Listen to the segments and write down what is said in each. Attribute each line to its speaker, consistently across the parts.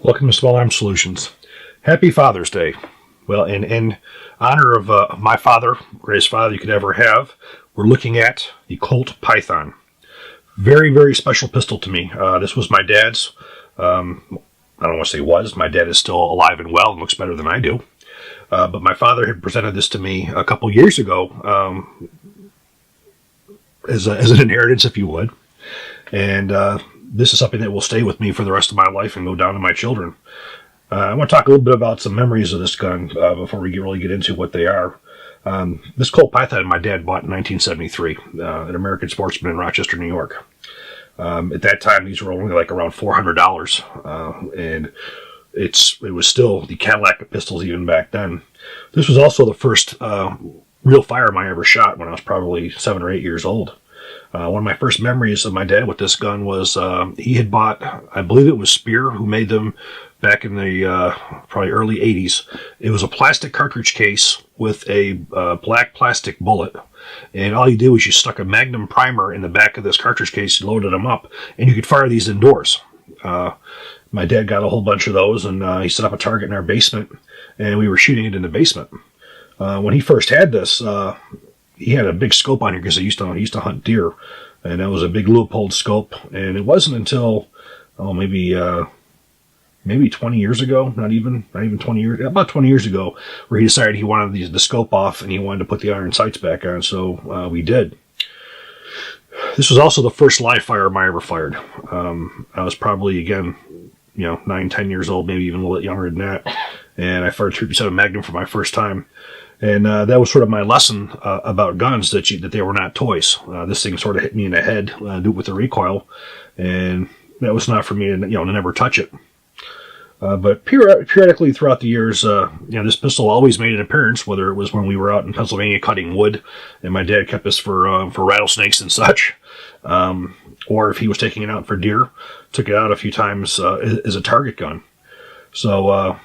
Speaker 1: Welcome to Small Arm Solutions. Happy Father's Day. Well, in honor of my father, greatest father you could ever have, we're looking at the Colt Python. Very, very special pistol to me. This was my dad's. I don't want to say was. My dad is still alive and well and looks better than I do. But my father had presented this to me a couple years ago as an inheritance, if you would. And this is something that will stay with me for the rest of my life and go down to my children. I want to talk a little bit about some memories of this gun before we really get into what they are. This Colt Python my dad bought in 1973, an American Sportsman in Rochester, New York. At that time, these were only like around $400, and it was still the Cadillac of pistols even back then. This was also the first real firearm I ever shot when I was probably 7 or 8 years old. One of my first memories of my dad with this gun was he had bought, I believe it was Speer who made them back in the probably early 80s. It was a plastic cartridge case with a black plastic bullet. And all you did was you stuck a Magnum primer in the back of this cartridge case, you loaded them up, and you could fire these indoors. My dad got a whole bunch of those, and he set up a target in our basement, and we were shooting it in the basement. When he first had this, he had a big scope on here because he used to hunt deer, and that was a big Leupold scope. And it wasn't until maybe 20 years ago, not even 20 years, about 20 years ago, where he decided he wanted the scope off and he wanted to put the iron sights back on. So we did. This was also the first live firearm I ever fired. I was probably, again, 9, 10 years old, maybe even a little bit younger than that, and I fired .357 Magnum for my first time. And that was sort of my lesson about guns, that they were not toys. This thing sort of hit me in the head, do it with the recoil, and that was not for me to never touch it. But periodically throughout the years, this pistol always made an appearance, whether it was when we were out in Pennsylvania cutting wood, and my dad kept us for rattlesnakes and such, or if he was taking it out for deer, took it out a few times as a target gun. So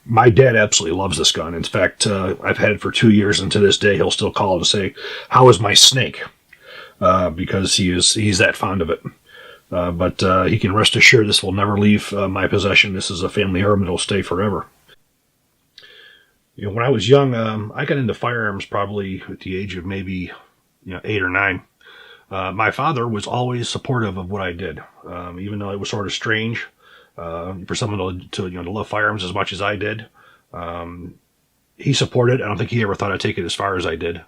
Speaker 1: my dad absolutely loves this gun. In fact, I've had it for 2 years, and to this day he'll still call and say, "How is my snake?" Because he's that fond of it. But he can rest assured this will never leave my possession. This is a family heirloom that will stay forever. When I was young, I got into firearms probably at the age of maybe 8 or 9. My father was always supportive of what I did, even though it was sort of strange for someone to love firearms as much as I did. He supported. I don't think he ever thought I'd take it as far as I did.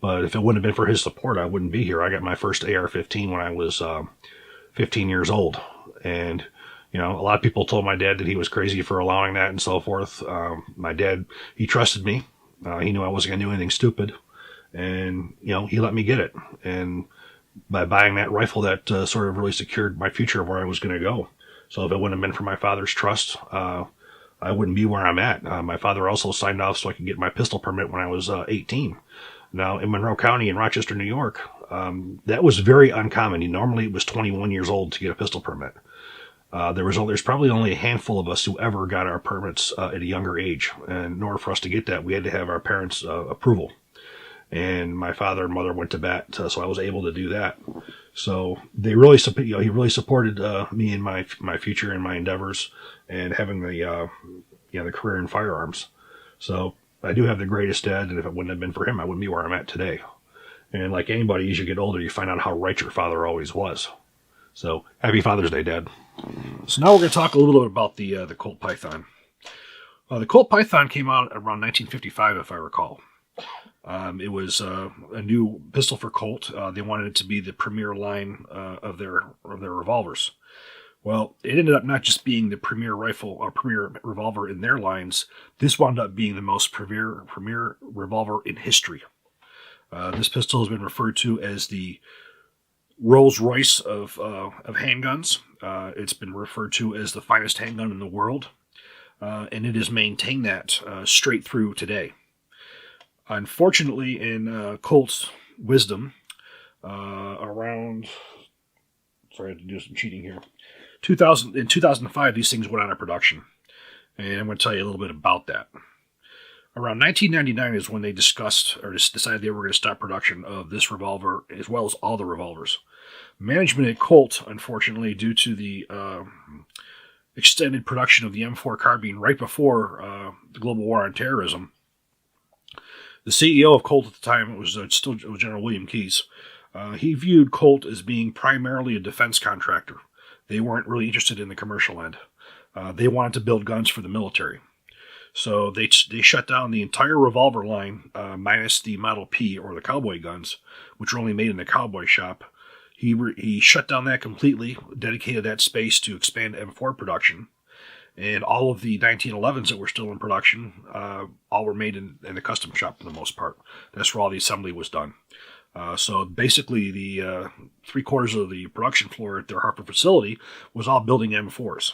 Speaker 1: But if it wouldn't have been for his support, I wouldn't be here. I got my first AR-15 when I was 15 years old. And, a lot of people told my dad that he was crazy for allowing that and so forth. My dad, he trusted me. He knew I wasn't going to do anything stupid. And, he let me get it. And by buying that rifle, that sort of really secured my future of where I was going to go. So if it wouldn't have been for my father's trust, I wouldn't be where I'm at. My father also signed off so I could get my pistol permit when I was 18. Now, in Monroe County in Rochester, New York, that was very uncommon. Normally, it was 21 years old to get a pistol permit. There's probably only a handful of us who ever got our permits at a younger age. And in order for us to get that, we had to have our parents' approval. And my father and mother went to bat, so I was able to do that. So they really, he really supported me in my future and my endeavors, and having the career in firearms. So I do have the greatest dad, and if it wouldn't have been for him, I wouldn't be where I'm at today. And like anybody, as you get older, you find out how right your father always was. So happy Father's Day, Dad. So now we're going to talk a little bit about the Colt Python. The Colt Python came out around 1955, if I recall. It was a new pistol for Colt. They wanted it to be the premier line of their revolvers. Well, it ended up not just being the premier rifle or premier revolver in their lines. This wound up being the most premier revolver in history. This pistol has been referred to as the Rolls-Royce of handguns. It's been referred to as the finest handgun in the world, and it has maintained that straight through today. Unfortunately, in Colt's wisdom, I had to do some cheating here. In 2005, these things went out of production, and I'm going to tell you a little bit about that. Around 1999 is when they discussed or decided they were going to stop production of this revolver as well as all the revolvers. Management at Colt, unfortunately, due to the extended production of the M4 carbine right before the global war on terrorism. The CEO of Colt at the time, it was still General William Keyes, he viewed Colt as being primarily a defense contractor. They weren't really interested in the commercial end. They wanted to build guns for the military. So they shut down the entire revolver line, minus the Model P, or the cowboy guns, which were only made in the cowboy shop. He shut down that completely, dedicated that space to expand M4 production. And all of the 1911s that were still in production, all were made in the custom shop for the most part. That's where all the assembly was done. So basically, the 3/4 of the production floor at their Hartford facility was all building M4s.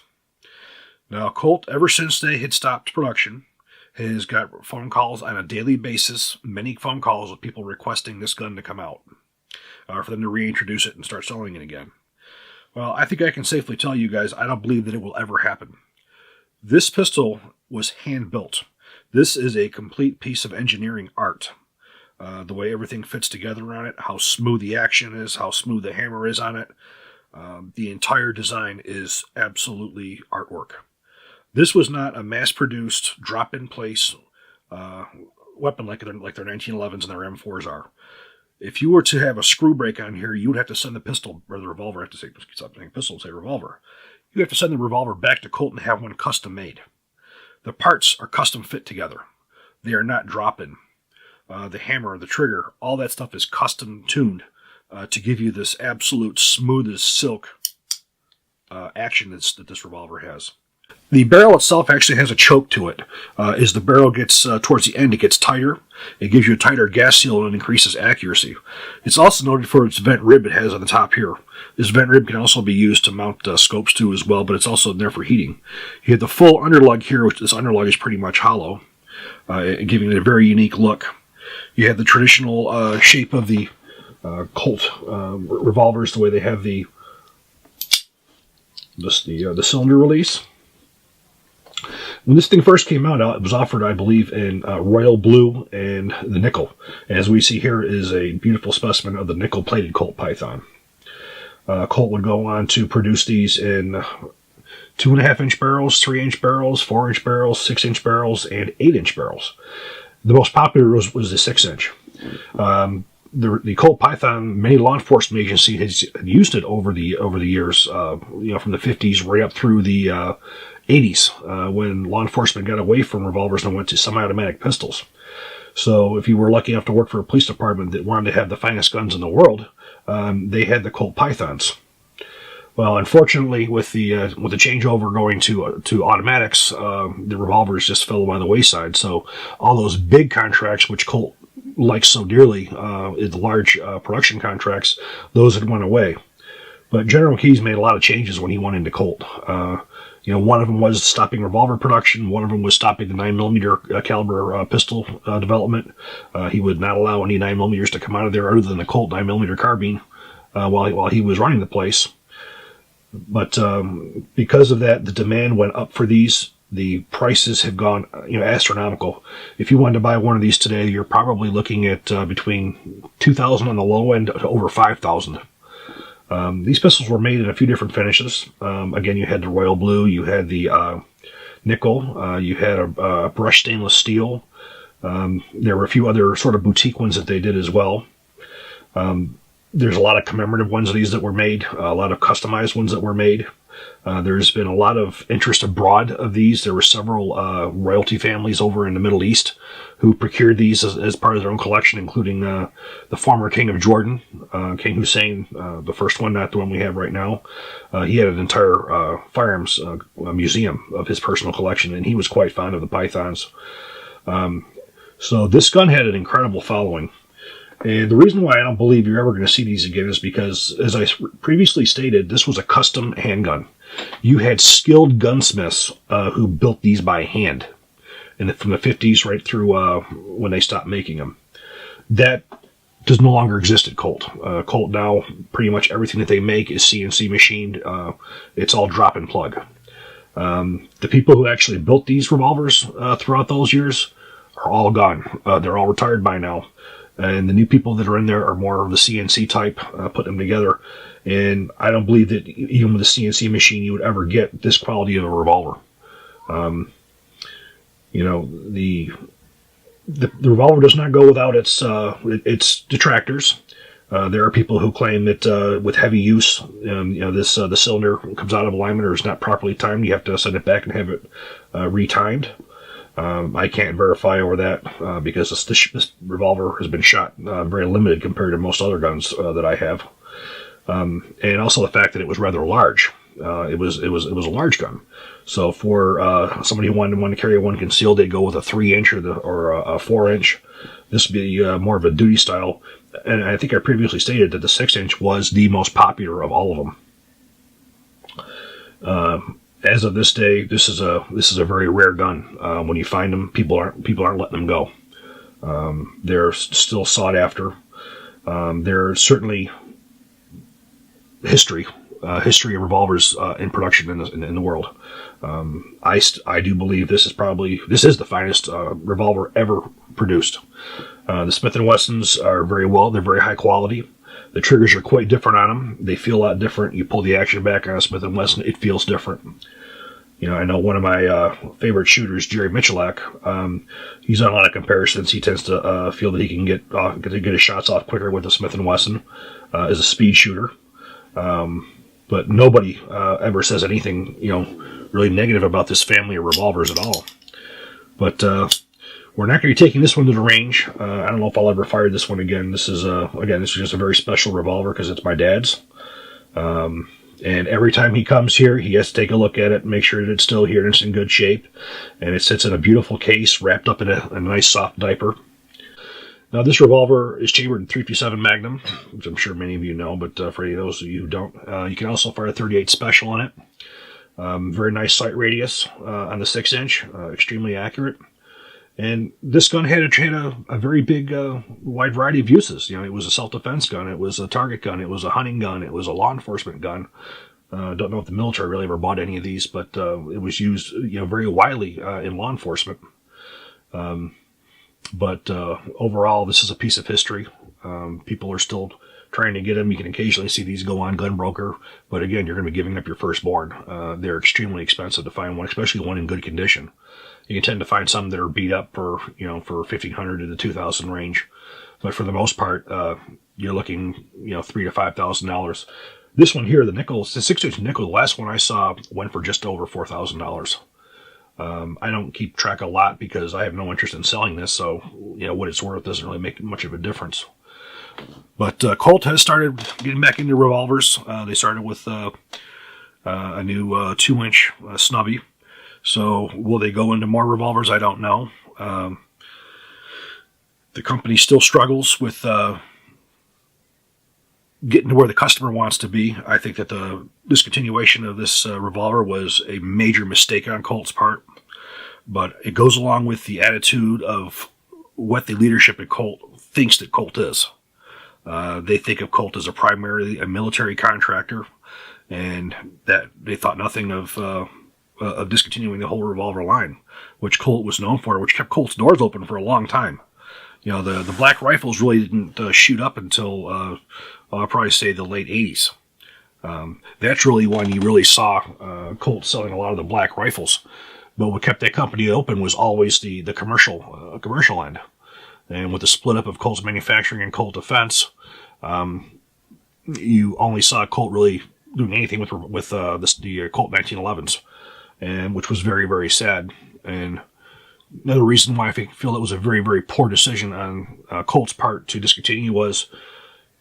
Speaker 1: Now, Colt, ever since they had stopped production, has got phone calls on a daily basis, many phone calls with people requesting this gun to come out, for them to reintroduce it and start selling it again. Well, I think I can safely tell you guys, I don't believe that it will ever happen. This pistol was hand-built. This is a complete piece of engineering art. The way everything fits together on it, how smooth the action is, how smooth the hammer is on it. The entire design is absolutely artwork. This was not a mass-produced, drop-in-place weapon like their 1911s and their M4s are. If you were to have a screw break on here, you would have to send the pistol, or the revolver, I have to say, stop saying pistol, say revolver. You have to send the revolver back to Colt and have one custom made. The parts are custom fit together. They are not drop-in. The hammer, the trigger, all that stuff is custom tuned to give you this absolute smooth as silk action that this revolver has. The barrel itself actually has a choke to it. As the barrel gets towards the end, it gets tighter. It gives you a tighter gas seal and increases accuracy. It's also noted for its vent rib it has on the top here. This vent rib can also be used to mount scopes to as well, but it's also there for heating. You have the full underlug here, which this underlug is pretty much hollow, giving it a very unique look. You have the traditional shape of the Colt revolvers, the way they have the cylinder release. When this thing first came out, it was offered, I believe, in royal blue and the nickel. As we see here is a beautiful specimen of the nickel-plated Colt Python. Colt would go on to produce these in 2.5-inch barrels, 3-inch barrels, 4-inch barrels, 6-inch barrels, and 8-inch barrels. The most popular was the 6-inch. The Colt Python, many law enforcement agencies had used it over the years, from the 50s right up through the 80s, when law enforcement got away from revolvers and went to semi-automatic pistols. So if you were lucky enough to work for a police department that wanted to have the finest guns in the world, they had the Colt Pythons. Well, unfortunately, with the changeover going to automatics, the revolvers just fell by the wayside. So all those big contracts, which Colt likes so dearly, the large production contracts, those had went away. But General Keyes made a lot of changes when he went into Colt. One of them was stopping revolver production. One of them was stopping the 9mm caliber pistol development. He would not allow any 9mm to come out of there other than the Colt 9mm carbine while he was running the place. But because of that, the demand went up for these. The prices have gone astronomical. If you wanted to buy one of these today, you're probably looking at between $2,000 on the low end to over $5,000. These pistols were made in a few different finishes. Again, you had the royal blue, you had the nickel, you had a brushed stainless steel. There were a few other sort of boutique ones that they did as well. There's a lot of commemorative ones of these that were made, a lot of customized ones that were made. There's been a lot of interest abroad of these. There were several royalty families over in the Middle East who procured these as part of their own collection, including the former King of Jordan, King Hussein, the first one, not the one we have right now. He had an entire firearms museum of his personal collection, and he was quite fond of the Pythons. So this gun had an incredible following. And the reason why I don't believe you're ever going to see these again is because, as I previously stated, this was a custom handgun. You had skilled gunsmiths who built these by hand, and from the 50s right through when they stopped making them. That does no longer exist at Colt. Colt now, pretty much everything that they make is CNC machined. It's all drop and plug. The people who actually built these revolvers throughout those years are all gone. They're all retired by now. And the new people that are in there are more of the CNC type, putting them together. And I don't believe that even with a CNC machine you would ever get this quality of a revolver. You know, the revolver does not go without its detractors. There are people who claim that with heavy use, the cylinder comes out of alignment or is not properly timed. You have to send it back and have it retimed. I can't verify over that because this revolver has been shot very limited compared to most other guns that I have, and also the fact that it was rather large. It was a large gun. So for somebody who wanted to carry one concealed, they'd go with a 3-inch or a 4-inch. This would be more of a duty style. And I think I previously stated that the 6-inch was the most popular of all of them. As of this day, this is a very rare gun. When you find them, people aren't letting them go. They're still sought after. There's certainly history of revolvers in production in the world. I do believe this is the finest revolver ever produced. The Smith & Wessons are they're very high quality. The triggers are quite different on them. They feel a lot different. You pull the action back on a Smith & Wesson, it feels different. You know, I know one of my favorite shooters, Jerry Michalak, he's on a lot of comparisons. He tends to feel that he can get his shots off quicker with the Smith & Wesson as a speed shooter. But nobody ever says anything, really negative about this family of revolvers at all. But we're not going to be taking this one to the range. I don't know if I'll ever fire this one again. This is just a very special revolver because it's my dad's. And every time he comes here, he has to take a look at it, make sure that it's still here and it's in good shape. And it sits in a beautiful case, wrapped up in a nice soft diaper. Now, this revolver is chambered in .357 Magnum, which I'm sure many of you know, but for any of those of you who don't, you can also fire a .38 Special on it. Very nice sight radius on the 6-inch, extremely accurate. And this gun had a very big, wide variety of uses. It was a self-defense gun, it was a target gun, it was a hunting gun, it was a law enforcement gun. Don't know if the military really ever bought any of these, but it was used, very widely in law enforcement. But overall, this is a piece of history. People are still trying to get them. You can occasionally see these go on Gunbroker, but again, you're going to be giving up your firstborn. They're extremely expensive to find one, especially one in good condition. You can tend to find some that are beat up for $1,500 to the $2,000 range, but for the most part, you're looking $3,000 to $5,000. This one here, the 6-inch nickel, the last one I saw went for just over $4,000. I don't keep track a lot because I have no interest in selling this, so what it's worth doesn't really make much of a difference. But Colt has started getting back into revolvers. They started with a new 2-inch snubby. So will they go into more revolvers? I don't know. The company still struggles with getting to where the customer wants to be. I think that the discontinuation of this revolver was a major mistake on Colt's part, but it goes along with the attitude of what the leadership at Colt thinks that Colt is. They think of Colt as primarily a military contractor, and that they thought nothing of discontinuing the whole revolver line, which Colt was known for, which kept Colt's doors open for a long time. The black rifles really didn't shoot up until I'll probably say the late 80s. That's really when you really saw Colt selling a lot of the black rifles. But what kept that company open was always the commercial end. And with the split up of Colt's manufacturing and Colt Defense, you only saw Colt really doing anything with the Colt 1911s, and which was very, very sad. And another reason why I feel it was a very, very poor decision on Colt's part to discontinue was,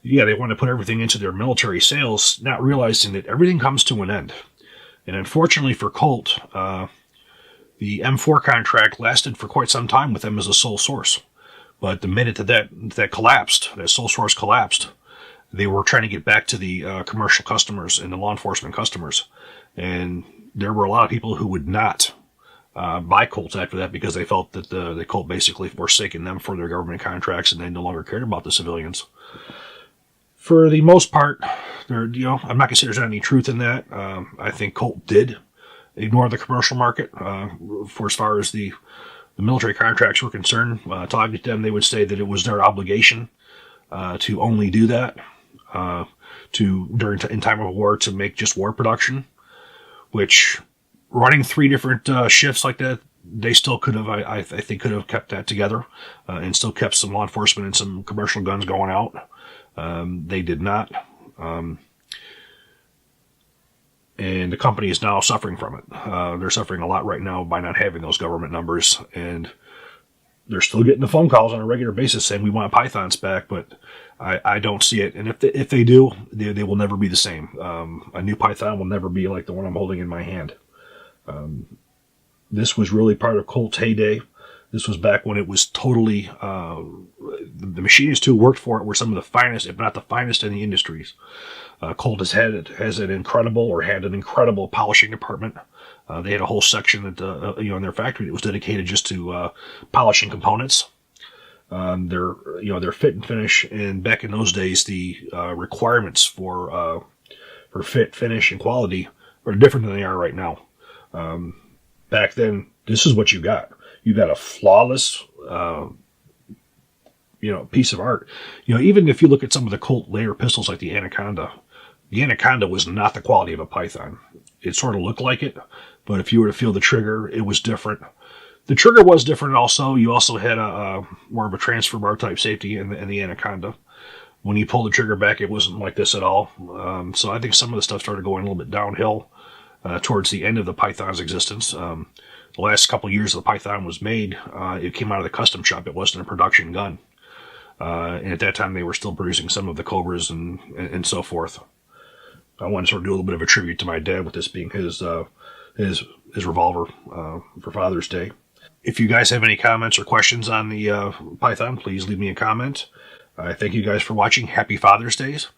Speaker 1: they want to put everything into their military sales, not realizing that everything comes to an end. And unfortunately for Colt, the M4 contract lasted for quite some time with them as a sole source. But the minute that collapsed, that sole source collapsed, they were trying to get back to the commercial customers and the law enforcement customers. And there were a lot of people who would not buy Colts after that because they felt that the Colt basically forsaken them for their government contracts and they no longer cared about the civilians. For the most part, I'm not going to say there's any truth in that. I think Colt did ignore the commercial market for as far as the the military contracts were concerned, talking to them, they would say that it was their obligation to only do that in time of war to make just war production, which running 3 different shifts like that, they still could have, I think, could have kept that together and still kept some law enforcement and some commercial guns going out. They did not. And the company is now suffering from it. They're suffering a lot right now by not having those government numbers, and they're still getting the phone calls on a regular basis saying we want Pythons back, but I don't see it. And if they do, they will never be the same. A new Python will never be like the one I'm holding in my hand. This was really part of Colt's heyday. This was back when it was totally, the machinists who worked for it were some of the finest, if not the finest in the industries. Colt had an incredible polishing department. They had a whole section that, in their factory that was dedicated just to polishing components. Their fit and finish, and back in those days, the requirements for fit, finish, and quality are different than they are right now. Back then, this is what you got. You got a flawless, piece of art. Even if you look at some of the Colt later pistols like the Anaconda was not the quality of a Python. It sort of looked like it, but if you were to feel the trigger, it was different. The trigger was different also. You also had a more of a transfer bar type safety in the Anaconda. When you pull the trigger back, it wasn't like this at all. So I think some of the stuff started going a little bit downhill towards the end of the Python's existence. The last couple of years the Python was made, it came out of the custom shop. It wasn't a production gun. And at that time, they were still producing some of the Cobras and so forth. I want to sort of do a little bit of a tribute to my dad with this being his revolver for Father's Day. If you guys have any comments or questions on the Python, please leave me a comment. I thank you guys for watching. Happy Father's Days.